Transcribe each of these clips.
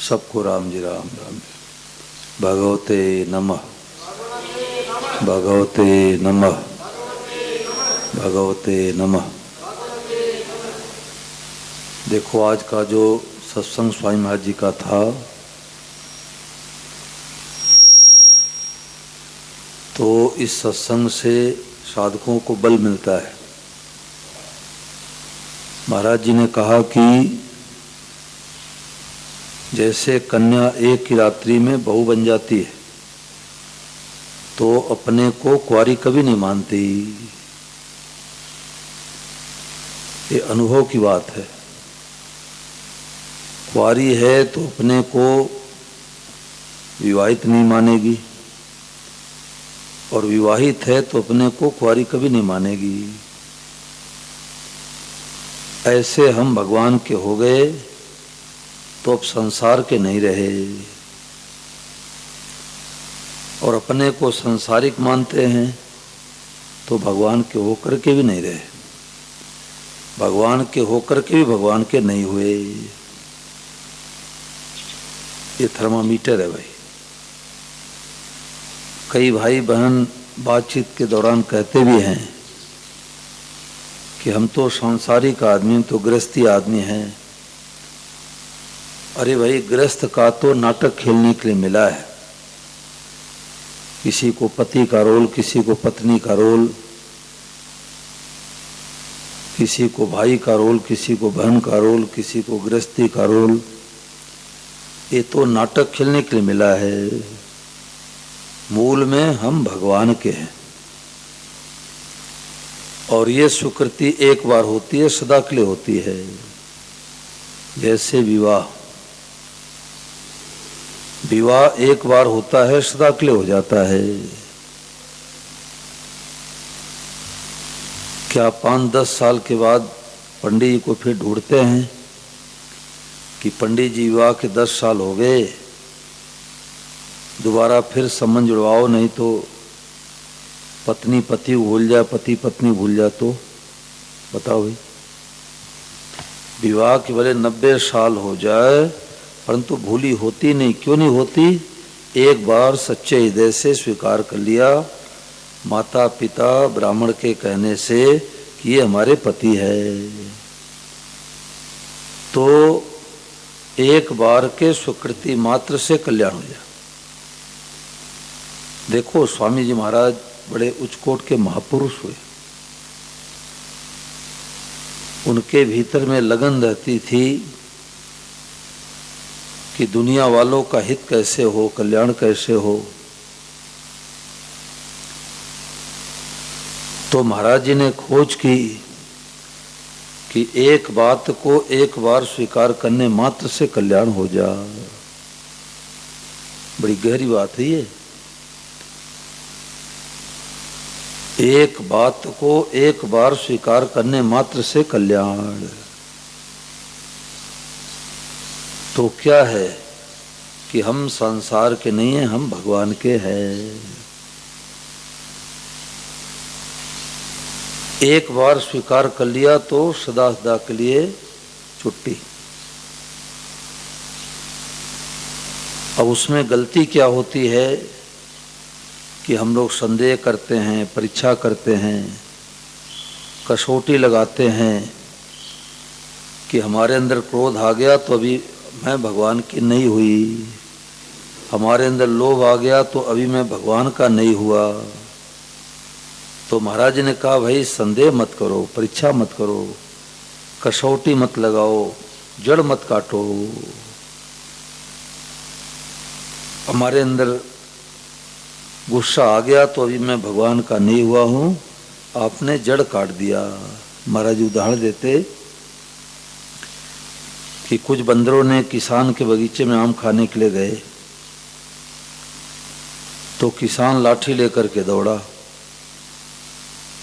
सबको राम जी राम राम। भगवते नमः, भगवते नमः, भगवते नमः। देखो आज का जो सत्संग स्वामी महाराज जी का था, तो इस सत्संग से साधकों को बल मिलता है। महाराज जी ने कहा कि जैसे कन्या एक ही रात्रि में बहू बन जाती है, तो अपने को कुंवारी कभी नहीं मानती। ये अनुभव की बात है। कुंवारी है तो अपने को विवाहित नहीं मानेगी, और विवाहित है तो अपने को कुंवारी कभी नहीं मानेगी। ऐसे हम भगवान के हो गए तो अब संसार के नहीं रहे, और अपने को संसारिक मानते हैं तो भगवान के होकर के भी नहीं रहे, भगवान के होकर के भी भगवान के नहीं हुए। ये थर्मामीटर है भाई। कई भाई बहन बातचीत के दौरान कहते भी हैं कि हम तो सांसारिक आदमी, तो गृहस्थी आदमी हैं। अरे भाई, गृहस्थ का तो नाटक खेलने के लिए मिला है। किसी को पति का रोल, किसी को पत्नी का रोल, किसी को भाई का रोल, किसी को बहन का रोल, किसी को गृहस्थी का रोल। ये तो नाटक खेलने के लिए मिला है। मूल में हम भगवान के हैं, और ये स्वीकृति एक बार होती है, सदा के लिए होती है। जैसे विवाह, विवाह एक बार होता है, सदा के लिए हो जाता है। क्या 5-10 साल के बाद पंडित जी को फिर ढूंढते हैं कि पंडित जी विवाह के 10 साल हो गए, दोबारा फिर संबंध जुड़वाओ, नहीं तो पत्नी पति भूल जाए, पति पत्नी भूल जाए, तो बताओ भाई। विवाह के भले 90 साल हो जाए, परंतु भूली होती नहीं। क्यों नहीं होती? एक बार सच्चे हृदय से स्वीकार कर लिया, माता पिता ब्राह्मण के कहने से कि ये हमारे पति है, तो एक बार के स्वीकृति मात्र से कल्याण हो जाए। देखो, स्वामी जी महाराज बड़े उच्चकोट के महापुरुष हुए। उनके भीतर में लगन रहती थी कि दुनिया वालों का हित कैसे हो, कल्याण कैसे हो। तो महाराज जी ने खोज की कि एक बात को एक बार स्वीकार करने मात्र से कल्याण हो जा। बड़ी गहरी बात है ये। एक बात को एक बार स्वीकार करने मात्र से कल्याण। तो क्या है कि हम संसार के नहीं हैं, हम भगवान के हैं। एक बार स्वीकार कर लिया तो सदा सदा के लिए छुट्टी। अब उसमें गलती क्या होती है कि हम लोग संदेह करते हैं, परीक्षा करते हैं, कसौटी लगाते हैं कि हमारे अंदर क्रोध आ गया तो अभी मैं भगवान की नहीं हुई, हमारे अंदर लोभ आ गया तो अभी मैं भगवान का नहीं हुआ। तो महाराज ने कहा, भाई संदेह मत करो, परीक्षा मत करो, कसौटी मत लगाओ, जड़ मत काटो। हमारे अंदर गुस्सा आ गया तो अभी मैं भगवान का नहीं हुआ हूं, आपने जड़ काट दिया। महाराज उदाहरण देते कि कुछ बंदरों ने किसान के बगीचे में आम खाने के लिए गए, तो किसान लाठी लेकर के दौड़ा,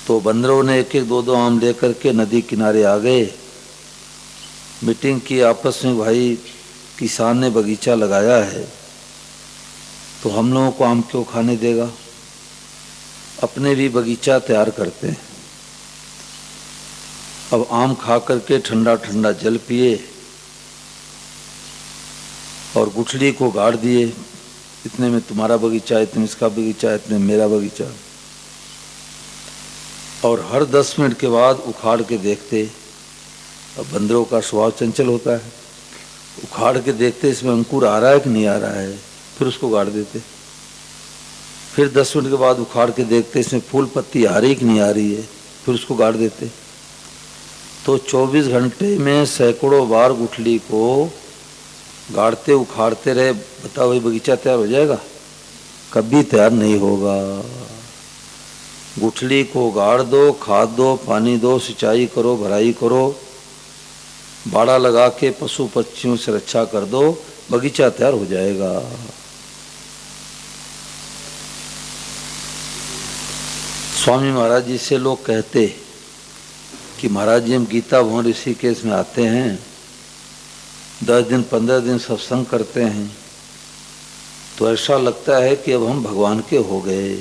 तो बंदरों ने एक एक 2-2 आम लेकर के नदी किनारे आ गए। मीटिंग की आपस में, भाई किसान ने बगीचा लगाया है तो हम लोगों को आम क्यों खाने देगा, अपने भी बगीचा तैयार करते हैं। अब आम खा करके ठंडा ठंडा जल पिए, और गुठली को गाड़ दिए, इतने में तुम्हारा बगीचा, इतने में इसका बगीचा, इतने में मेरा बगीचा। और हर 10 मिनट के बाद उखाड़ के देखते, अब बंदरों का स्वभाव चंचल होता है, उखाड़ के देखते इसमें अंकुर आ रहा है कि नहीं आ रहा है, फिर उसको गाड़ देते। फिर 10 मिनट के बाद उखाड़ के देखते इसमें फूल पत्ती आ रही कि नहीं आ रही है, फिर उसको गाड़ देते। तो 24 घंटे में सैकड़ों बार गुठली को गाड़ते उखाड़ते रहे। बताओ भाई बगीचा तैयार हो जाएगा? कभी तैयार नहीं होगा। गुठली को गाड़ दो, खाद दो, पानी दो, सिंचाई करो, भराई करो, बाड़ा लगा के पशु पक्षियों से रक्षा कर दो, बगीचा तैयार हो जाएगा। स्वामी महाराज जी से लोग कहते कि महाराज जी हम गीता भवन ऋषिकेश में आते हैं, 10 दिन 15 दिन सत्संग करते हैं, तो ऐसा लगता है कि अब हम भगवान के हो गए।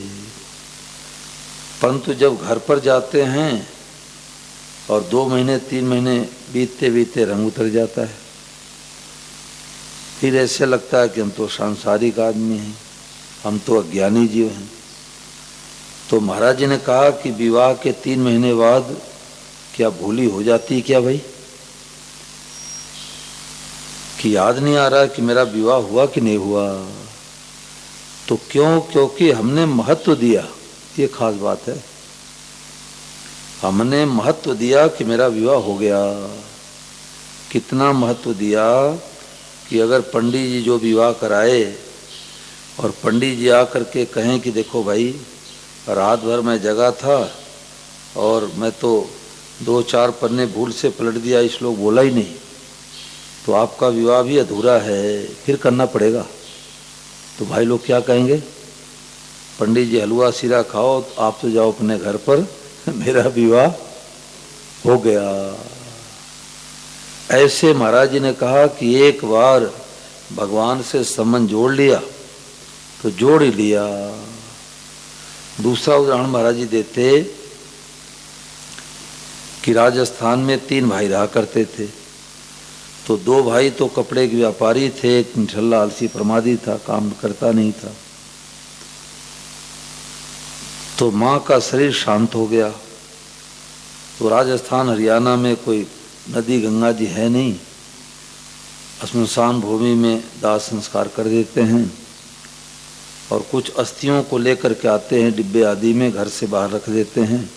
परंतु जब घर पर जाते हैं और 2 महीने 3 महीने बीतते बीतते रंग उतर जाता है, फिर ऐसे लगता है कि हम तो सांसारिक आदमी हैं, हम तो अज्ञानी जीव हैं। तो महाराज जी ने कहा कि विवाह के 3 महीने बाद क्या भूली हो जाती क्या भाई, कि याद नहीं आ रहा कि मेरा विवाह हुआ कि नहीं हुआ? तो क्यों? क्योंकि हमने महत्व दिया, ये खास बात है। हमने महत्व दिया कि मेरा विवाह हो गया। कितना महत्व दिया कि अगर पंडित जी जो विवाह कराए और पंडित जी आकर के कहें कि देखो भाई रात भर मैं जगा था और मैं तो 2-4 पन्ने भूल से पलट दिया, इस लोग बोला ही नहीं, तो आपका विवाह भी अधूरा है, फिर करना पड़ेगा। तो भाई लोग क्या कहेंगे? पंडित जी हलवा सीरा खाओ, आप तो जाओ अपने घर पर, मेरा विवाह हो गया। ऐसे महाराज जी ने कहा कि एक बार भगवान से संबंध जोड़ लिया तो जोड़ ही लिया। दूसरा उदाहरण महाराज जी देते कि राजस्थान में 3 भाई रहा करते थे। तो 2 भाई तो कपड़े के व्यापारी थे, एक निठल्ला आलसी प्रमादी था, काम करता नहीं था। तो माँ का शरीर शांत हो गया। तो राजस्थान हरियाणा में कोई नदी गंगा जी है नहीं, श्मशान भूमि में दाह संस्कार कर देते हैं और कुछ अस्थियों को लेकर के आते हैं डिब्बे आदि में, घर से बाहर रख देते हैं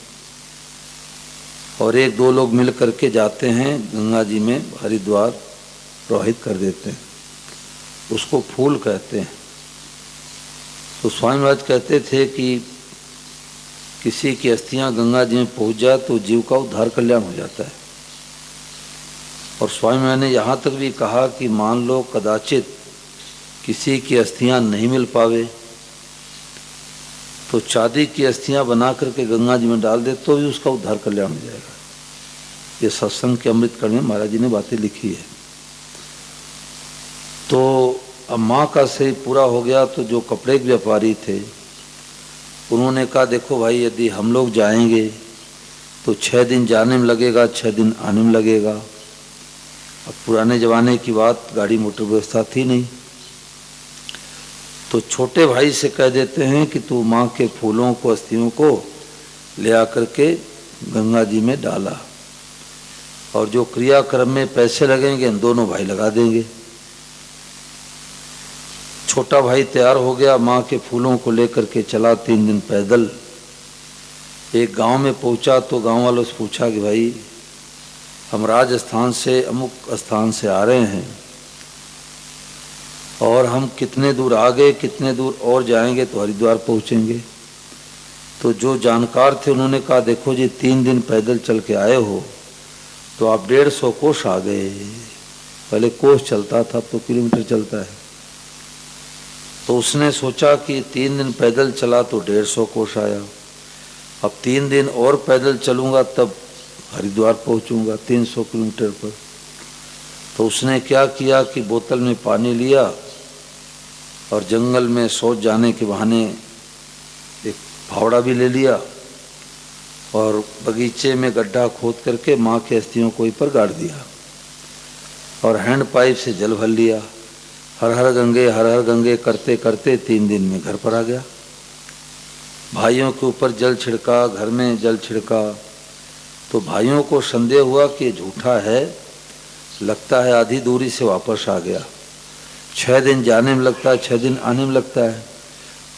और 1-2 लोग मिल करके जाते हैं गंगा जी में, हरिद्वार प्रवाहित कर देते हैं। उसको फूल कहते हैं। तो स्वामी महाराज कहते थे कि किसी की अस्थियां गंगा जी में पहुंच जाए तो जीव का उद्धार कल्याण हो जाता है। और स्वामी महाराज ने यहाँ तक भी कहा कि मान लो कदाचित किसी की अस्थियां नहीं मिल पावे तो चांदी की अस्थियां बना करके गंगा जी में डाल दे तो भी उसका उद्धार कल्याण हो जाएगा। ये सत्संग के अमृत कण में महाराज जी ने बातें लिखी है। तो अब माँ का शरीर पूरा हो गया तो जो कपड़े के व्यापारी थे उन्होंने कहा देखो भाई यदि हम लोग जाएंगे तो 6 दिन जाने में लगेगा, 6 दिन आने में लगेगा। अब पुराने ज़माने की बात, गाड़ी मोटर व्यवस्था थी नहीं, तो छोटे भाई से कह देते हैं कि तू माँ के फूलों को, अस्थियों को ले आकर के गंगा जी में डाला और जो क्रियाक्रम में पैसे लगेंगे दोनों भाई लगा देंगे। छोटा भाई तैयार हो गया, माँ के फूलों को लेकर के चला 3 दिन पैदल। एक गांव में पहुंचा तो गांव वालों से पूछा कि भाई हम राजस्थान से अमुक स्थान से आ रहे हैं और हम कितने दूर आगे, कितने दूर और जाएंगे तो हरिद्वार पहुंचेंगे। तो जो जानकार थे उन्होंने कहा देखो जी 3 दिन पैदल चल के आए हो तो आप 150 कोस आ गए। पहले कोस चलता था, अब तो किलोमीटर चलता है। तो उसने सोचा कि 3 दिन पैदल चला तो 150 कोस आया, अब 3 दिन और पैदल चलूँगा तब हरिद्वार पहुँचूँगा 300 किलोमीटर पर। तो उसने क्या किया कि बोतल में पानी लिया और जंगल में शौच जाने के बहाने एक फावड़ा भी ले लिया और बगीचे में गड्ढा खोद करके माँ के अस्थियों को ऊपर गाड़ दिया और हैंड पाइप से जल भर लिया हर हर गंगे करते करते 3 दिन में घर पर आ गया। भाइयों के ऊपर जल छिड़का, घर में जल छिड़का, तो भाइयों को संदेह हुआ कि झूठा है, लगता है आधी दूरी से वापस आ गया। 6 दिन जाने में लगता है, 6 दिन आने में लगता है,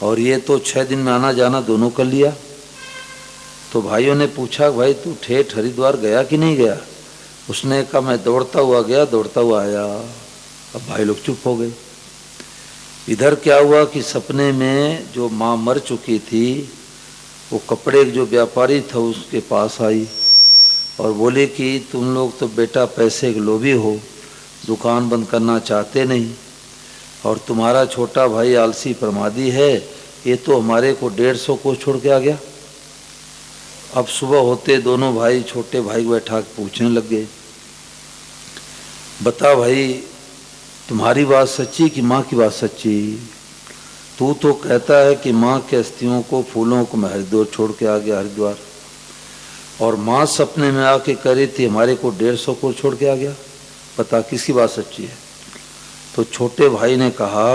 और ये तो 6 दिन में आना जाना दोनों कर लिया। तो भाइयों ने पूछा, भाई तू ठेठ हरिद्वार गया कि नहीं गया? उसने कहा मैं दौड़ता हुआ गया, दौड़ता हुआ आया। अब भाई लोग चुप हो गए। इधर क्या हुआ कि सपने में जो माँ मर चुकी थी, वो कपड़े जो व्यापारी था उसके पास आई और बोले कि तुम लोग तो बेटा पैसे के लोभी हो, दुकान बंद करना चाहते नहीं, और तुम्हारा छोटा भाई आलसी प्रमादी है, ये तो हमारे को 150 को छोड़ के आ गया। अब सुबह होते दोनों भाई छोटे भाई को बैठा के पूछने लग गए, बता भाई तुम्हारी बात सच्ची कि माँ की बात सच्ची? तू तो कहता है कि माँ के अस्थियों को, फूलों को मैं हरिद्वार छोड़ के आ गया हरिद्वार, और माँ सपने में आके कह रही थी हमारे को 150 को छोड़ के आ गया, बता किसकी बात सच्ची है? तो छोटे भाई ने कहा,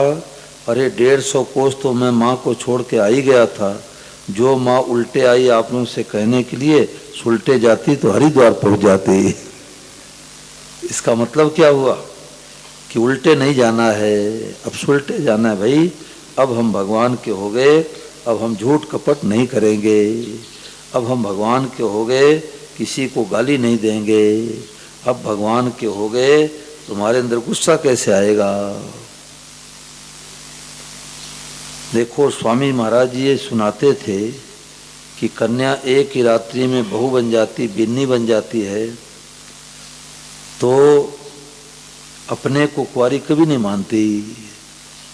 अरे 150 कोस तो मैं माँ को छोड़ के आ ही गया था। जो माँ उल्टे आई आप लोगों से कहने के लिए, सुलटे जाती तो हरिद्वार पहुंच जाती। इसका मतलब क्या हुआ कि उल्टे नहीं जाना है, अब सुलटे जाना है। भाई अब हम भगवान के हो गए, अब हम झूठ कपट नहीं करेंगे, अब हम भगवान के हो गए, किसी को गाली नहीं देंगे, अब भगवान के हो गए, तुम्हारे अंदर गुस्सा कैसे आएगा? देखो स्वामी महाराज जी ये सुनाते थे कि कन्या एक ही रात्रि में बहू बन जाती, बिन्नी बन जाती है, तो अपने को कुंवारी कभी नहीं मानती।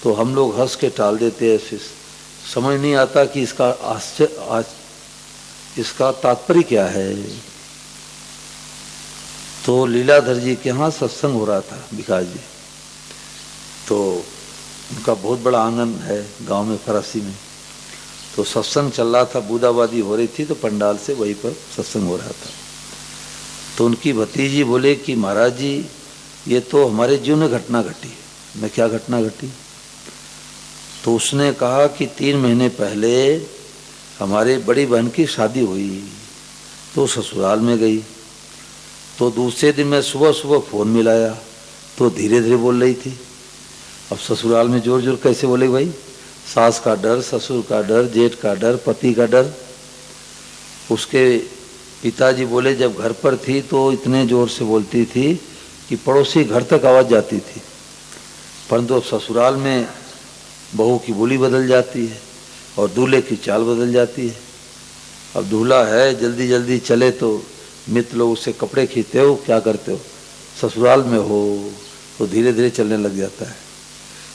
तो हम लोग हंस के टाल देते हैं, समझ नहीं आता कि इसका तात्पर्य क्या है। तो लीलाधर जी के यहाँ सत्संग हो रहा था, विकास जी, तो उनका बहुत बड़ा आंगन है गांव में फरासी में, तो सत्संग चल रहा था, बूदाबादी हो रही थी, तो पंडाल से वहीं पर सत्संग हो रहा था। तो उनकी भतीजी बोले कि महाराज जी ये तो हमारे जीवन में घटना घटी। मैं क्या घटना घटी? तो उसने कहा कि 3 महीने पहले हमारे बड़ी बहन की शादी हुई, तो ससुराल में गई, तो दूसरे दिन मैं सुबह सुबह फ़ोन मिलाया तो धीरे धीरे बोल रही थी। अब ससुराल में जोर जोर कैसे बोले भाई? सास का डर, ससुर का डर, जेठ का डर, पति का डर। उसके पिताजी बोले जब घर पर थी तो इतने जोर से बोलती थी कि पड़ोसी घर तक आवाज़ जाती थी, परंतु अब ससुराल में बहू की बोली बदल जाती है और दूल्हे की चाल बदल जाती है। अब दूल्हा है जल्दी जल्दी चले तो मित्र लोग उससे कपड़े खींचते हो, क्या करते हो? ससुराल में हो तो धीरे धीरे चलने लग जाता है।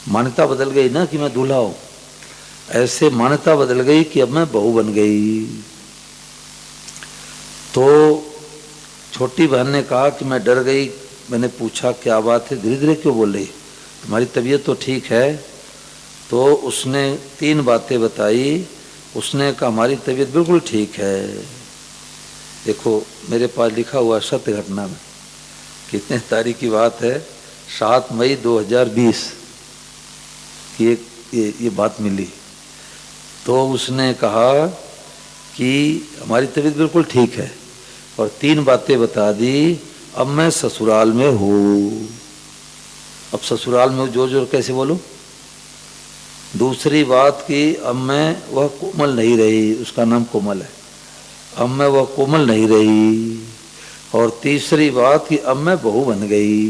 मान्यता बदल गई ना कि मैं दूल्हा हूँ, ऐसे मान्यता बदल गई कि अब मैं बहू बन गई। तो छोटी बहन ने कहा कि मैं डर गई। मैंने पूछा क्या बात है, धीरे धीरे क्यों बोल रही? तुम्हारी तबीयत तो ठीक है? तो उसने 3 बातें बताई। उसने कहा हमारी तबीयत बिल्कुल ठीक है। देखो मेरे पास लिखा हुआ सत्य घटना में, कितने तारीख की बात है, 7 मई 2020 की ये बात मिली। तो उसने कहा कि हमारी तबीयत बिल्कुल ठीक है और 3 बातें बता दी। अब मैं ससुराल में हूँ। अब ससुराल में जोर जोर कैसे बोलूं? दूसरी बात कि अब मैं वह कोमल नहीं रही, उसका नाम कोमल है, अब मैं वह कोमल नहीं रही। और तीसरी बात कि अब मैं बहू बन गई।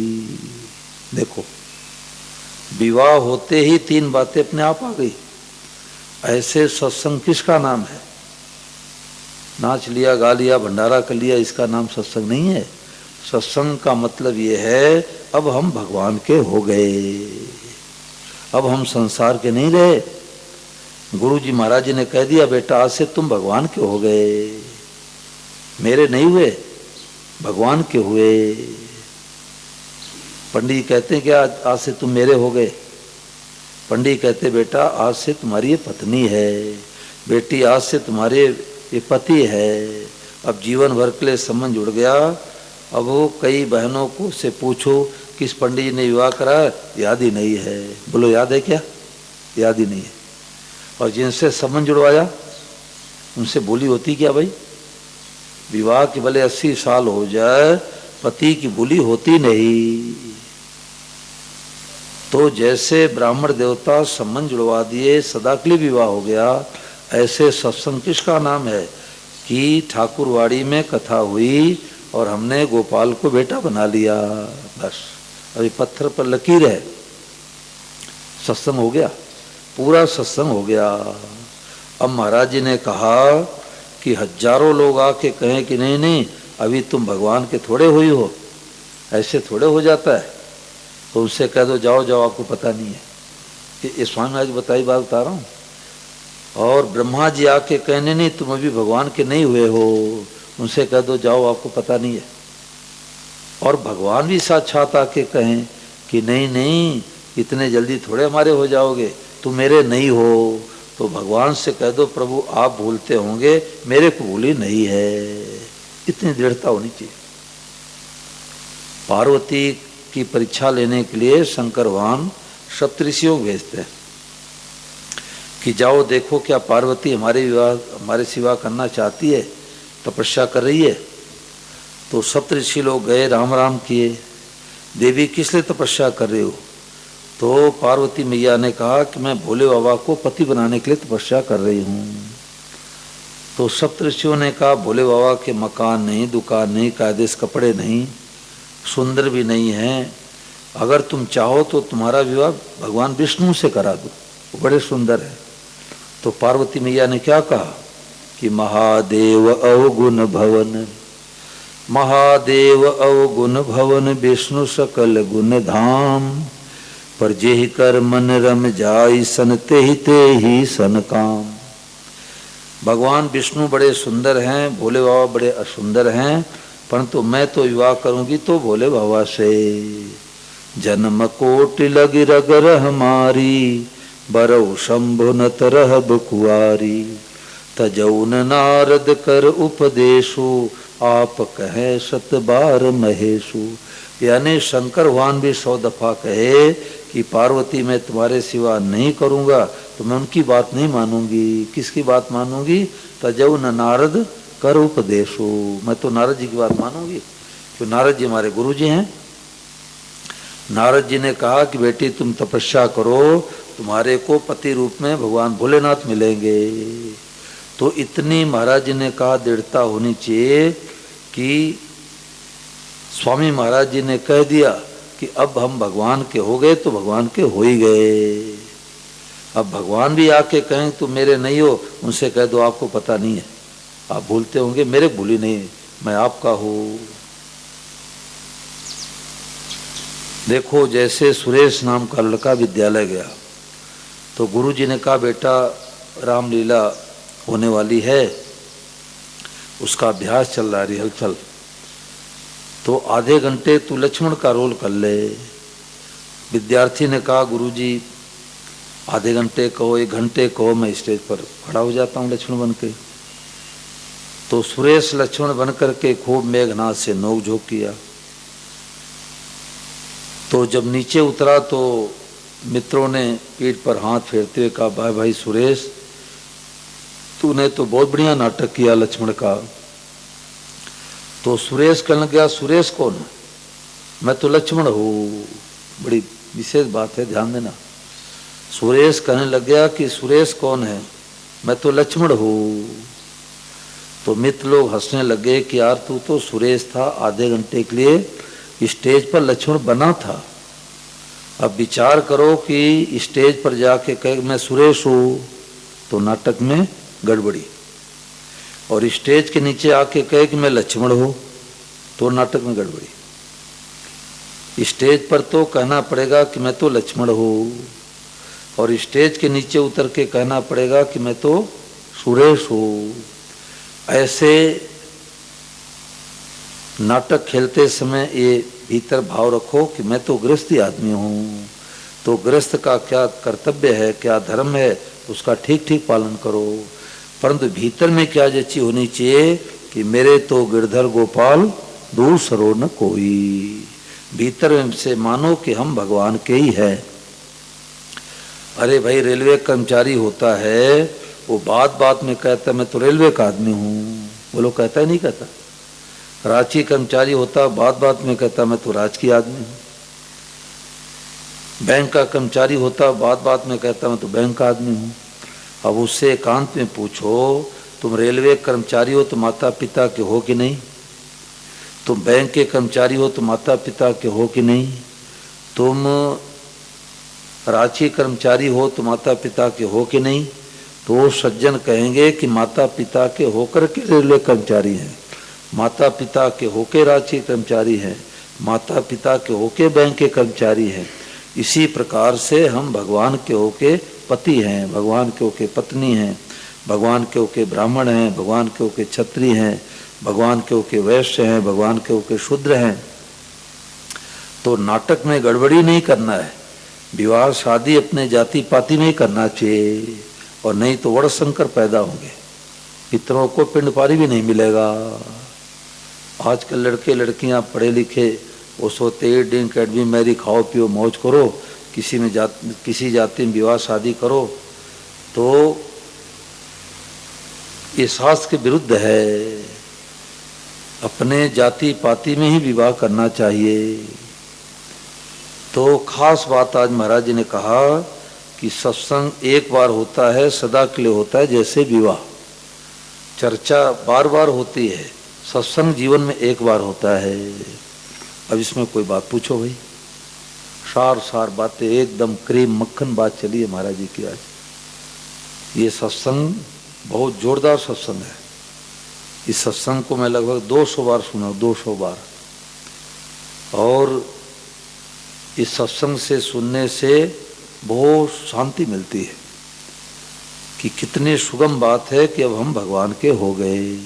देखो विवाह होते ही 3 बातें अपने आप आ गई। ऐसे सत्संग किसका नाम है? नाच लिया, गा लिया, भंडारा कर लिया, इसका नाम सत्संग नहीं है। सत्संग का मतलब ये है अब हम भगवान के हो गए, अब हम संसार के नहीं रहे। गुरु जी महाराज जी ने कह दिया बेटा आज से तुम भगवान के हो गए, मेरे नहीं हुए, भगवान के हुए। पंडित कहते हैं कि आज से तुम मेरे हो गए। पंडित कहते बेटा आज से तुम्हारी ये पत्नी है, बेटी आज से तुम्हारे ये पति है। अब जीवन भर के लिए संबंध जुड़ गया। अब वो कई बहनों को से पूछो किस पंडित जी ने विवाह कराया, याद ही नहीं है। बोलो याद है क्या? याद ही नहीं है। और जिनसे संबंध जुड़वाया उनसे बोली होती क्या भाई? विवाह के भले 80 साल हो जाए, पति की बोली होती नहीं। तो जैसे ब्राह्मण देवता संबंध जुड़वा दिए, सदा के लिए विवाह हो गया, ऐसे सत्संग किसका नाम है कि ठाकुरवाड़ी में कथा हुई और हमने गोपाल को बेटा बना लिया, बस अभी पत्थर पर लकीर है, सत्संग हो गया, पूरा सत्संग हो गया। अब महाराज जी ने कहा कि हजारों लोग आके कहें कि नहीं नहीं अभी तुम भगवान के थोड़े हुई हो, ऐसे थोड़े हो जाता है, तो उनसे कह दो जाओ जाओ, आपको पता नहीं है। ये स्वामी महाराज बताई बात बता रहा हूँ। और ब्रह्मा जी आके कहने नहीं तुम अभी भगवान के नहीं हुए हो, उनसे कह दो जाओ, आपको पता नहीं है। और भगवान भी साक्षात आके कहें कि नहीं नहीं इतने जल्दी थोड़े हमारे हो जाओगे, तुम मेरे नहीं हो, तो भगवान से कह दो प्रभु आप भूलते होंगे, मेरे को भूली नहीं है। इतनी दृढ़ता होनी चाहिए। पार्वती की परीक्षा लेने के लिए शंकर भगवान सप्तऋषियों को भेजते हैं कि जाओ देखो क्या पार्वती हमारे सिवा करना चाहती है, तपस्या कर रही है। तो सप्तऋषि लोग गए, राम राम किए, देवी किस लिए तपस्या कर रहे हो? तो पार्वती मैया ने कहा कि मैं भोले बाबा को पति बनाने के लिए तपस्या कर रही हूँ। तो सप्तऋषियों ने कहा भोले बाबा के मकान नहीं, दुकान नहीं, कायदे से कपड़े नहीं, सुंदर भी नहीं है, अगर तुम चाहो तो तुम्हारा विवाह भगवान विष्णु से करा दो, वो बड़े सुंदर है। तो पार्वती मैया ने क्या कहा कि महादेव अवगुण भवन, महादेव अवगुण भवन, विष्णु सकल गुण धाम, पर जेहि कर मन रम जाई सन ते ही सन काम। भगवान विष्णु बड़े सुंदर हैं, भोले बाबा बड़े असुंदर हैं, परंतु मैं तो विवाह करूंगी तो भोले बाबा से। जन्म कोटि लगी रगर हमारी, बरऊ शंभु न तरहब कुआरी, तजौन नारद कर उपदेशु, आप कहे सत बार महेशु। यानी शंकर भगवान भी 100 दफा कहे कि पार्वती मैं तुम्हारे सिवा नहीं करूंगा, तो मैं उनकी बात नहीं मानूंगी। किसकी बात मानूंगी? तजौन नारद कर उपदेशु, मैं तो नारद जी की बात मानूंगी, क्यों नारद जी हमारे गुरु जी हैं। नारद जी ने कहा कि बेटी तुम तपस्या करो, तुम्हारे को पति रूप में भगवान भोलेनाथ मिलेंगे। तो इतनी महाराज जी ने कहा दृढ़ता होनी चाहिए कि स्वामी महाराज जी ने कह दिया कि अब हम भगवान के हो गए तो भगवान के हो ही गए। अब भगवान भी आके कहें तुम मेरे नहीं हो, उनसे कह दो आपको पता नहीं है, आप भूलते होंगे, मेरे भूली नहीं, मैं आपका हूं। देखो जैसे सुरेश नाम का लड़का विद्यालय गया, तो गुरुजी ने कहा बेटा रामलीला होने वाली है, उसका अभ्यास चल रहा है, रिहर्सल, तो आधे घंटे तू लक्ष्मण का रोल कर ले। विद्यार्थी ने कहा गुरुजी आधे घंटे कहो, 1 घंटे कहो, मैं स्टेज पर खड़ा हो जाता हूँ लक्ष्मण बन के। तो सुरेश लक्ष्मण बन करके खूब मेघनाथ से नोक-झोंक किया। तो जब नीचे उतरा तो मित्रों ने पीठ पर हाथ फेरते हुए कहा भाई भाई सुरेश, तूने तो बहुत बढ़िया नाटक किया लक्ष्मण का। तो सुरेश कहने लगा सुरेश कौन? मैं तो लक्ष्मण हूँ। बड़ी विशेष बात है, ध्यान देना। सुरेश कहने लग गया कि सुरेश कौन है? मैं तो लक्ष्मण हूँ। तो मित्र लोग हंसने लगे कि यार तू तो सुरेश था, आधे घंटे के लिए स्टेज पर लक्ष्मण बना था। अब विचार करो कि स्टेज पर जाके कहे मैं सुरेश हूँ तो नाटक में गड़बड़ी, और स्टेज के नीचे आके कहे कि मैं लक्ष्मण हूँ तो नाटक में गड़बड़ी। स्टेज पर तो कहना पड़ेगा कि मैं तो लक्ष्मण हूँ, और स्टेज के नीचे उतर के कहना पड़ेगा कि मैं तो सुरेश हूँ। ऐसे नाटक खेलते समय ये भीतर भाव रखो कि मैं तो गृहस्थी आदमी हूँ, तो गृहस्थ का क्या कर्तव्य है, क्या धर्म है, उसका ठीक ठीक पालन करो। परंतु भीतर में क्या जची होनी चाहिए कि मेरे तो गिरधर गोपाल दूर सरो न कोई। भीतर से मानो कि हम भगवान के ही है। अरे भाई रेलवे कर्मचारी होता है, वो बात बात में कहता है मैं तो रेलवे का आदमी हूँ, वो लोग कहता है नहीं कहता। रांची कर्मचारी होता, बात बात में कहता मैं तो राज की आदमी हूँ। बैंक का कर्मचारी होता, बात बात में कहता मैं तो बैंक का आदमी हूँ। अब उससे एकांत में पूछो, तुम रेलवे कर्मचारी हो तो माता पिता के हो कि नहीं? तुम बैंक के कर्मचारी हो तो माता पिता के हो कि नहीं? तुम रांची कर्मचारी हो तो माता पिता के हो कि नहीं? तो वो सज्जन कहेंगे कि माता पिता के होकर के रेलवे कर्मचारी हैं, माता पिता के होके रांची कर्मचारी हैं, माता पिता के होके बैंक के कर्मचारी हैं। इसी प्रकार से हम भगवान के होके पति हैं, भगवान के होके पत्नी हैं, भगवान के होके ब्राह्मण हैं, भगवान के होके क्षत्रिय हैं, भगवान के होके वैश्य हैं, भगवान के होके शूद्र हैं। तो नाटक में गड़बड़ी नहीं करना है, विवाह शादी अपने जाति पाति में ही करना चाहिए, और नहीं तो वड़ संकर पैदा होंगे, पितरों को पिंड पारी भी नहीं मिलेगा। आजकल लड़के लड़कियां पढ़े लिखे वो सोते ड्रिंक एडमी मैरी खाओ पियो मौज करो, किसी जाति में विवाह शादी करो, तो ये शास्त्र के विरुद्ध है। अपने जाति पाति में ही विवाह करना चाहिए। तो खास बात आज महाराज जी ने कहा कि सत्संग एक बार होता है, सदा के लिए होता है, जैसे विवाह। चर्चा बार बार होती है, सत्संग जीवन में एक बार होता है। अब इसमें कोई बात पूछो भाई, सार बातें एकदम क्रीम मक्खन बात चली है महाराज जी की आज। ये सत्संग बहुत जोरदार सत्संग है। इस सत्संग को मैं लगभग 200 बार सुना, 200 बार। और इस सत्संग से सुनने से बहुत शांति मिलती है कि कितनी सुगम बात है कि अब हम भगवान के हो गए।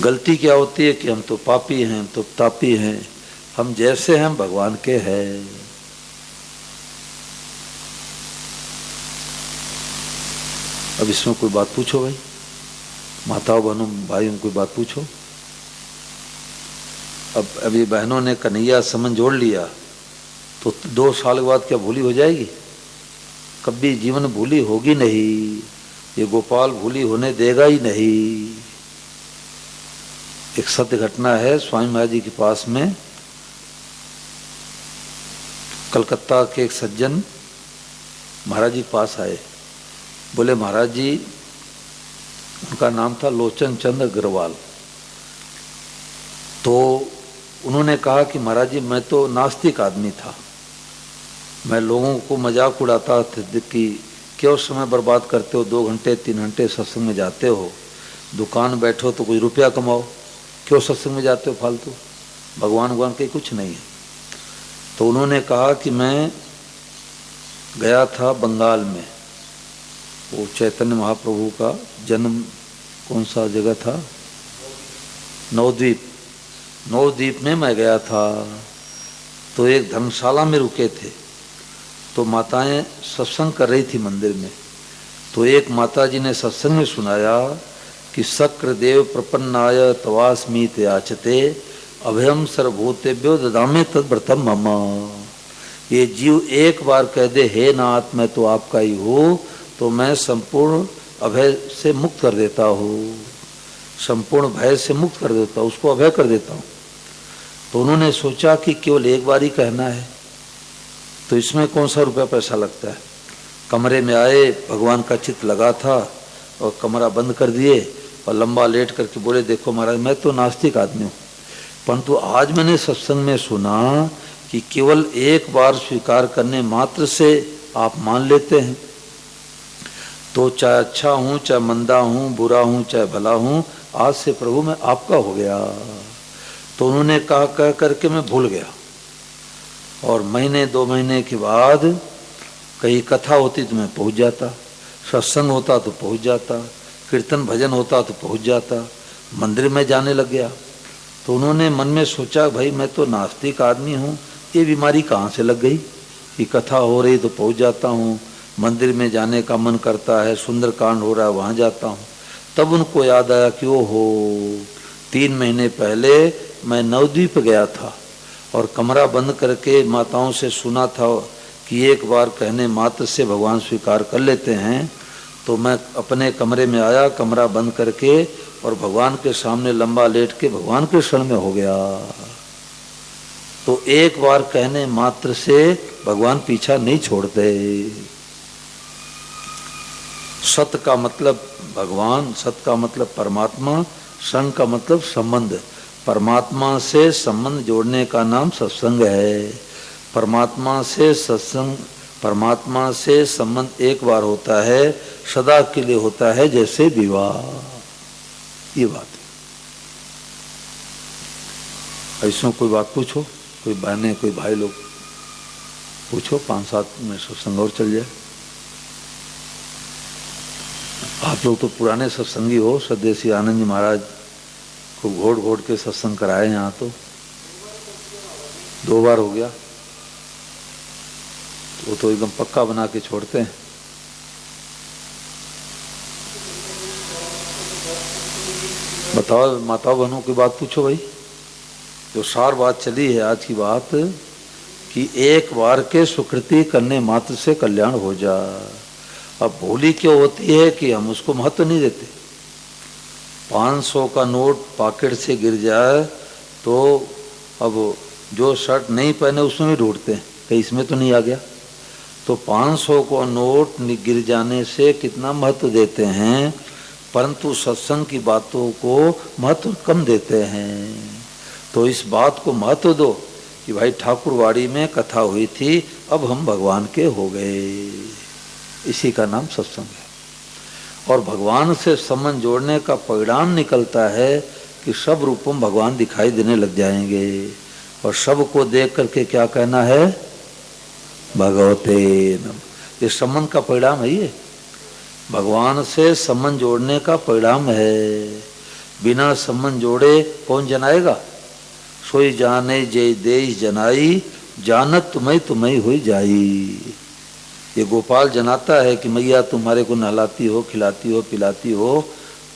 गलती क्या होती है कि हम तो पापी हैं, हम तो तापी हैं, हम जैसे हैं भगवान के हैं। अब इसमें कोई बात पूछो भाई, माताओं बहनों भाइयों कोई बात पूछो। अब अभी बहनों ने कन्हैया समन जोड़ लिया तो 2 साल के बाद क्या भूली हो जाएगी? कभी जीवन भूली होगी नहीं, ये गोपाल भूली होने देगा ही नहीं। एक सत्य घटना है, स्वामी महाराज जी के पास में कलकत्ता के एक सज्जन महाराज जी के पास आए। बोले महाराज जी, उनका नाम था लोचन चंद्र अग्रवाल। तो उन्होंने कहा कि महाराज जी मैं तो नास्तिक आदमी था, मैं लोगों को मजाक उड़ाता था कि क्यों समय बर्बाद करते हो, 2 घंटे 3 घंटे सत्संग में जाते हो, दुकान बैठो तो कुछ रुपया कमाओ, क्यों सत्संग में जाते हो फालतू, भगवान भगवान के कुछ नहीं है। तो उन्होंने कहा कि मैं गया था बंगाल में, वो चैतन्य महाप्रभु का जन्म कौन सा जगह था, नवद्वीप में मैं गया था। तो एक धर्मशाला में रुके थे, तो माताएं सत्संग कर रही थी मंदिर में। तो एक माता जी ने सत्संग में सुनाया कि शक्र देव प्रपन्नाय तवास्मीत याचते अभयम सर्वभूतेभ्यो ददामे तद्व्रतम मम। ये जीव एक बार कह दे हे नाथ मैं तो आपका ही हूँ, तो मैं संपूर्ण अभय से मुक्त कर देता हूँ, संपूर्ण भय से मुक्त कर देता हूँ, उसको अभय कर देता हूँ। तो उन्होंने सोचा कि केवल एक बार ही कहना है, तो इसमें कौन सा रुपया पैसा लगता है। कमरे में आए, भगवान का चित्र लगा था और कमरा बंद कर दिए और लंबा लेट करके बोले देखो महाराज मैं तो नास्तिक आदमी हूँ, परंतु आज मैंने सत्संग में सुना कि केवल एक बार स्वीकार करने मात्र से आप मान लेते हैं, तो चाहे अच्छा हूँ चाहे मंदा हूँ, बुरा हूँ चाहे भला हूँ, आज से प्रभु मैं आपका हो गया। तो उन्होंने कह करके मैं भूल गया। और महीने 2 महीने के बाद कहीं कथा होती तो मैं पहुँच जाता, सत्संग होता तो पहुँच जाता, कीर्तन भजन होता तो पहुँच जाता, मंदिर में जाने लग गया। तो उन्होंने मन में सोचा भाई मैं तो नास्तिक आदमी हूँ, ये बीमारी कहाँ से लग गई कि कथा हो रही तो पहुँच जाता हूँ, मंदिर में जाने का मन करता है, सुंदरकांड हो रहा है वहाँ जाता हूँ। तब उनको याद आया कि ओ हो 3 महीने पहले मैं नवद्वीप गया था और कमरा बंद करके माताओं से सुना था कि एक बार कहने मात्र से भगवान स्वीकार कर लेते हैं, तो मैं अपने कमरे में आया, कमरा बंद करके, और भगवान के सामने लंबा लेट के भगवान के शरण में हो गया। तो एक बार कहने मात्र से भगवान पीछा नहीं छोड़ते। सत का मतलब भगवान, सत का मतलब परमात्मा, संग का मतलब संबंध। परमात्मा से संबंध जोड़ने का नाम सत्संग है। परमात्मा से सत्संग, परमात्मा से संबंध एक बार होता है, सदा के लिए होता है, जैसे विवाह। ये बात है। ऐसा कोई बात पूछो, कोई बहने कोई भाई लोग पूछो, 5-7 में सत्संग और चल जाए। आप लोग तो पुराने सत्संगी हो, सदेशी आनंद जी महाराज को घोट घोट के सत्संग कराए। यहाँ तो 2 बार हो गया, वो तो एकदम पक्का बना के छोड़ते हैं। बताओ माताओं बहनों की बात पूछो भाई। जो सार बात चली है आज की बात, कि एक बार के सुकृति करने मात्र से कल्याण हो जा। अब भूली क्यों होती है कि हम उसको महत्व नहीं देते। 500 का नोट पॉकेट से गिर जाए तो अब जो शर्ट नहीं पहने उसमें भी ढूंढते हैं कहीं इसमें तो नहीं आ गया। तो 500 को नोट गिर जाने से कितना महत्व देते हैं, परंतु सत्संग की बातों को महत्व कम देते हैं। तो इस बात को महत्व दो कि भाई ठाकुरवाड़ी में कथा हुई थी, अब हम भगवान के हो गए। इसी का नाम सत्संग है। और भगवान से संबंध जोड़ने का परिणाम निकलता है कि सब रूपों में भगवान दिखाई देने लग जाएंगे। और सब को देख करके क्या कहना है, भगवते नमः। ये संबंध का परिणाम है। ये भगवान से संबंध जोड़ने का परिणाम है। बिना संबंध जोड़े कौन जनाएगा? सोई जाने जय देश जनाई, जानत तुम्हें तुम्हें हुई जाई। ये गोपाल जनाता है कि मैया तुम्हारे को नहलाती हो, खिलाती हो, पिलाती हो,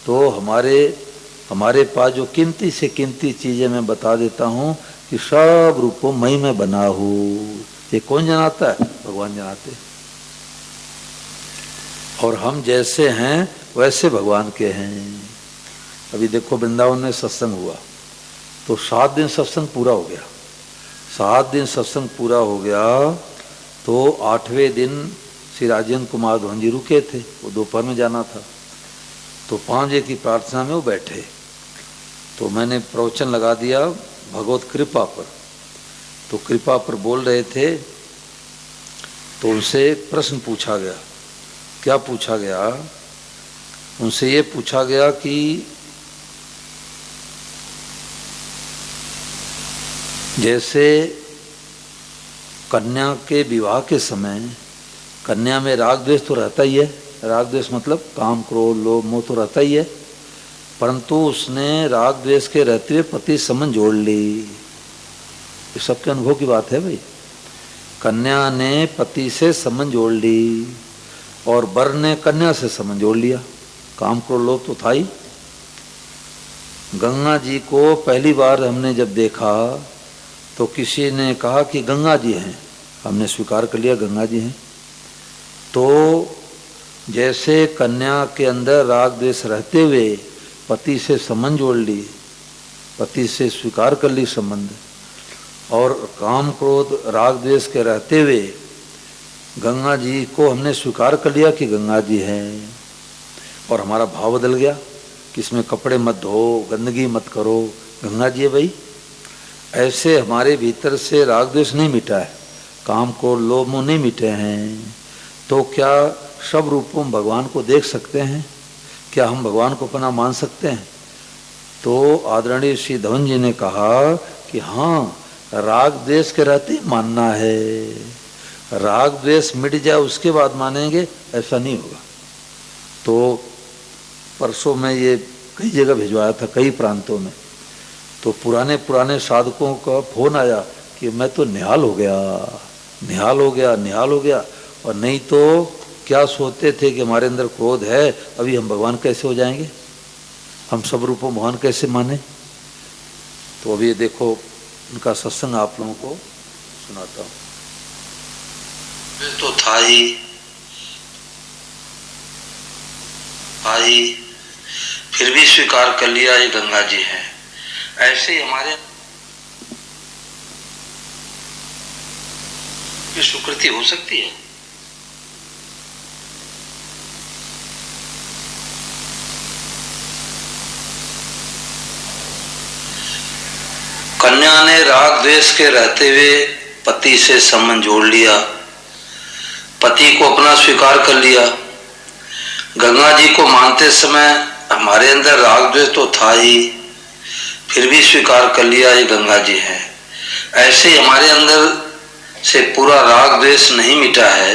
तो हमारे पास जो कीमती से कीमती चीजें मैं बता देता हूँ कि सब रूपों मई में बना हूँ। ये कौन जनाता है? भगवान जनाते। और हम जैसे हैं वैसे भगवान के हैं। अभी देखो वृंदावन में सत्संग हुआ तो 7 दिन सत्संग पूरा हो गया। 7 दिन सत्संग पूरा हो गया तो 8वें दिन श्री राजेंद्र कुमार ध्वन जी रुके थे, वो दोपहर में जाना था। तो 5 बजे की प्रार्थना में वो बैठे, तो मैंने प्रवचन लगा दिया भगवत कृपा पर। तो कृपा पर बोल रहे थे, तो उनसे प्रश्न पूछा गया। क्या पूछा गया? उनसे ये पूछा गया कि जैसे कन्या के विवाह के समय कन्या में राग द्वेष तो रहता ही है। राग द्वेष मतलब काम क्रोध लोभ मोह तो रहता ही है, परंतु उसने राग द्वेष के रहते हुए पति संबंध जोड़ ली। ये सबके अनुभव की बात है भाई। कन्या ने पति से संबंध जोड़ ली और वर ने कन्या से संबंध जोड़ लिया। काम क्रोध लोभ तो था ही। गंगा जी को पहली बार हमने जब देखा तो किसी ने कहा कि गंगा जी हैं, हमने स्वीकार कर लिया गंगा जी हैं। तो जैसे कन्या के अंदर राग द्वेष रहते हुए पति से संबंध जोड़ ली, पति से स्वीकार कर ली संबंध, और काम क्रोध राग द्वेष के रहते हुए गंगा जी को हमने स्वीकार कर लिया कि गंगा जी हैं, और हमारा भाव बदल गया कि इसमें कपड़े मत धो, गंदगी मत करो, गंगा जी है भाई। ऐसे हमारे भीतर से राग द्वेष नहीं मिटा है, काम को लोभ मोह नहीं मिटे हैं। तो क्या सब रूपों में भगवान को देख सकते हैं? क्या हम भगवान को अपना मान सकते हैं? तो आदरणीय श्री धवन जी ने कहा कि हाँ, राग द्वेष के रहते मानना है। राग द्वेष मिट जाए उसके बाद मानेंगे, ऐसा नहीं होगा। तो परसों में ये कई जगह भिजवाया था, कई प्रांतों में। तो पुराने साधकों का फोन आया कि मैं तो निहाल हो गया। और नहीं तो क्या सोचते थे कि हमारे अंदर क्रोध है, अभी हम भगवान कैसे हो जाएंगे, हम सब रूपों भगवान कैसे माने। तो अभी ये देखो उनका सत्संग आप लोगों को सुनाता हूँ। तो था ही फिर भी स्वीकार कर लिया ये गंगा जी है। ऐसे ही हमारे स्वीकृति हो सकती है। कन्या ने राग द्वेष के रहते हुए पति से संबंध जोड़ लिया, पति को अपना स्वीकार कर लिया। गंगा जी को मानते समय हमारे अंदर राग द्वेष तो था ही, फिर भी स्वीकार कर लिया ये गंगा जी है। ऐसे ही हमारे अंदर से पूरा राग द्वेष नहीं मिटा है,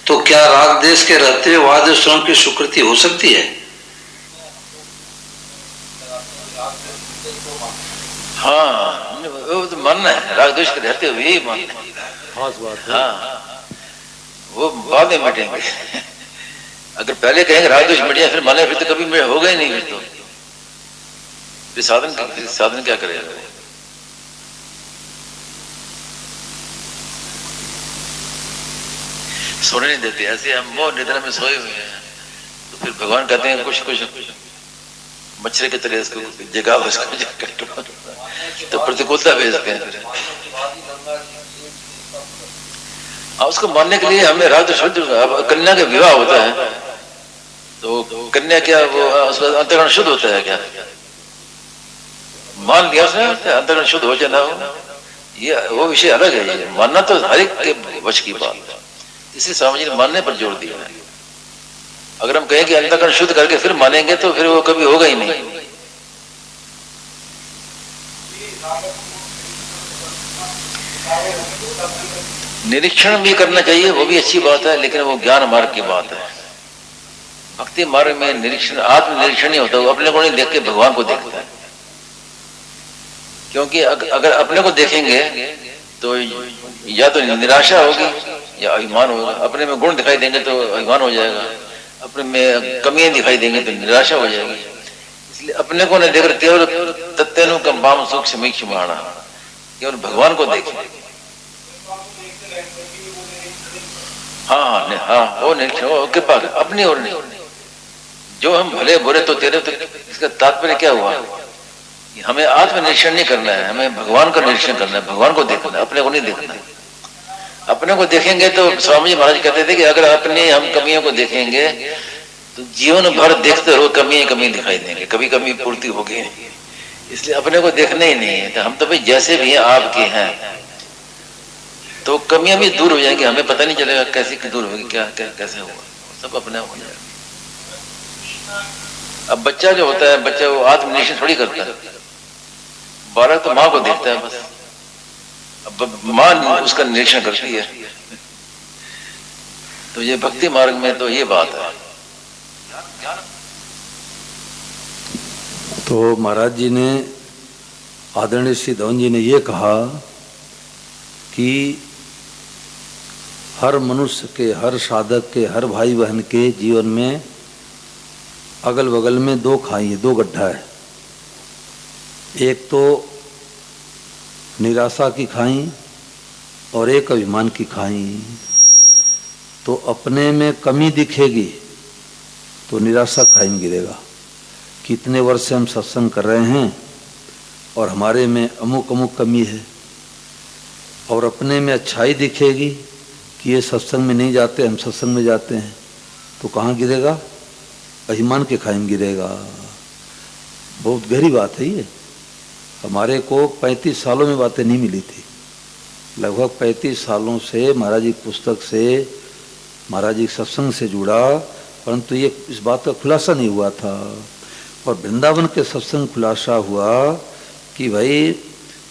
तो क्या राग द्वेष के रहते हुए वाद स्वयं की स्वीकृति हो सकती है? हाँ, वो तो मानना है, राग द्वेष के रहते हुए ही मानना है। खास बात है। हाँ, वो बाद में मिटेंगे। अगर पहले कहेंगे राग द्वेष मिट जाए फिर माने, फिर तो कभी होगा ही नहीं। फिर साधन क्या करेगा? सोने नहीं देते, ऐसे हम वो निद्रा में सोए हुए हैं, तो फिर भगवान कहते हैं कुछ मच्छर की तरह इसको जगाओ, इसको तो प्रतिकूलता भेजते हैं। फिर उसको मानने के लिए हमें राग द्वेष। कन्या का विवाह होता है तो कन्या क्या वो उसका अंतःकरण शुद्ध होता है क्या? मान लिया उसने, अंतःकरण शुद्ध हो जाए ना हो, ये वो विषय अलग है। ये मानना तो हर एक के वश की बात है, इसलिए स्वामी जी ने मानने पर जोर दिया है। अगर हम कहें कि अंतःकरण शुद्ध करके फिर मानेंगे तो फिर वो कभी होगा ही नहीं। निरीक्षण भी करना चाहिए, वो भी अच्छी बात है, लेकिन वो ज्ञान मार्ग की बात है। भक्ति मार्ग में निरीक्षण, आत्म निरीक्षण नहीं होता, वो अपने को नहीं देख के भगवान को देखता है। क्योंकि अगर अपने को देखेंगे तो या तो निराशा होगी या अभिमान होगा। अपने में गुण दिखाई देंगे तो अभिमान हो जाएगा, अपने में कमियां दिखाई देंगे तो निराशा हो जाएगी। इसलिए अपने को नहीं देख रहे, केवल तत्तेनु कंपाम सूक्ष्म मीक्षमाणा, केवल भगवान को देखें। हाँ, वो निरीक्षण, वो कृपा अपनी ओर नहीं। जो हम भले बुरे तो तेरे, तो इसका तात्पर्य क्या हुआ? हमें आत्मनिरीक्षण नहीं करना है, हमें भगवान का निरीक्षण करना है, भगवान को देखना है, अपने को नहीं देखना है। अपने को देखेंगे तो स्वामी जी महाराज कहते थे कि अगर अपने हम कमियों को देखेंगे तो जीवन भर देखते रहो, कमी दिखाई देंगे, कभी कमी पूर्ति होगी। इसलिए अपने को देखना ही नहीं है। तो हम तो भाई जैसे भी हैं आपके हैं, तो कमियां भी दूर हो जाएंगी, हमें पता नहीं चलेगा कैसे दूर होगी, क्या कैसे होगा, सब अपने हो जाएगा। अब बच्चा जो होता है, बच्चा वो आत्मनिरीक्षण थोड़ी करता है, बालक तो माँ को देखता है बस। अब माँ उसका निरीक्षण करती है। तो ये भक्ति मार्ग में तो ये बात है। तो महाराज जी ने, आदरणीय श्री धवन जी ने ये कहा कि हर मनुष्य के, हर साधक के, हर भाई बहन के जीवन में अगल बगल में दो खाई है, दो गड्ढा है। एक तो निराशा की खाई और एक अभिमान की खाई। तो अपने में कमी दिखेगी तो निराशा खाई में गिरेगा। कितने वर्ष से हम सत्संग कर रहे हैं और हमारे में अमुक अमुक कमी है, और अपने में अच्छाई दिखेगी कि ये सत्संग में नहीं जाते, हम सत्संग में जाते हैं, तो कहाँ गिरेगा? अभिमान के खाई में गिरेगा। बहुत गहरी बात है ये। हमारे को 35 सालों में बातें नहीं मिली थी। लगभग 35 सालों से महाराज जी पुस्तक से, महाराज जी सत्संग से जुड़ा, परंतु ये इस बात का खुलासा नहीं हुआ था। और वृंदावन के सत्संग खुलासा हुआ कि भाई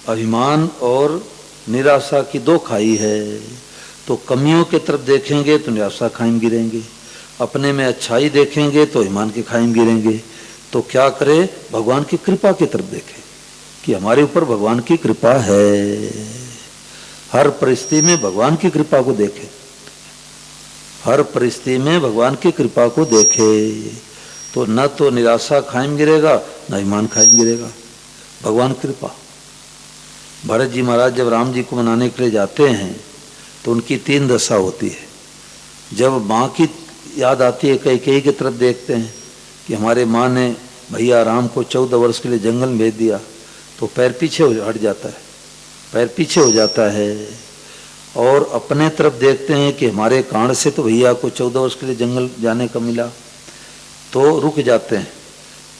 अभिमान और निराशा की दो खाई है। तो कमियों की तरफ देखेंगे तो निराशा खाई में गिरेंगे, अपने में अच्छाई देखेंगे तो अभिमान की खाई में गिरेंगे। तो क्या करे? भगवान की कृपा की तरफ देखें कि हमारे ऊपर भगवान की कृपा है। हर परिस्थिति में भगवान की कृपा को देखे, हर परिस्थिति में भगवान की कृपा को देखे, तो न तो निराशा खाई में गिरेगा, न ईमान खाई में गिरेगा। भगवान कृपा, भरत जी महाराज जब राम जी को मनाने के लिए जाते हैं तो उनकी 3 दशा होती है। जब माँ की याद आती है, कैकेयी की तरफ देखते हैं कि हमारे माँ ने भैया राम को 14 वर्ष के लिए जंगल में भेज दिया, तो पैर पीछे हट जाता है, पैर पीछे हो जाता है। और अपने तरफ देखते हैं कि हमारे कांड से तो भैया को 14 वर्ष के लिए जंगल जाने का मिला, तो रुक जाते हैं।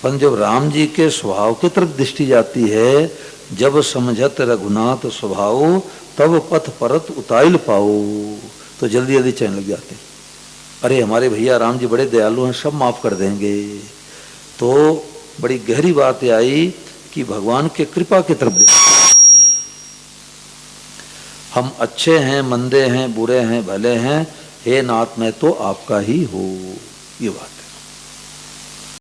पर जब राम जी के स्वभाव की तरफ दृष्टि जाती है, जब समझत रघुनाथ स्वभाव तब पथ परत उताइल पाओ, तो जल्दी जल्दी चलने लग जाते हैं। अरे हमारे भैया राम जी बड़े दयालु हैं, सब माफ कर देंगे। तो बड़ी गहरी बात आई कि भगवान के कृपा की तरफ देखते, हम अच्छे हैं, मंदे हैं, बुरे हैं, भले हैं, हे नाथ मैं तो आपका ही हूँ, ये बात।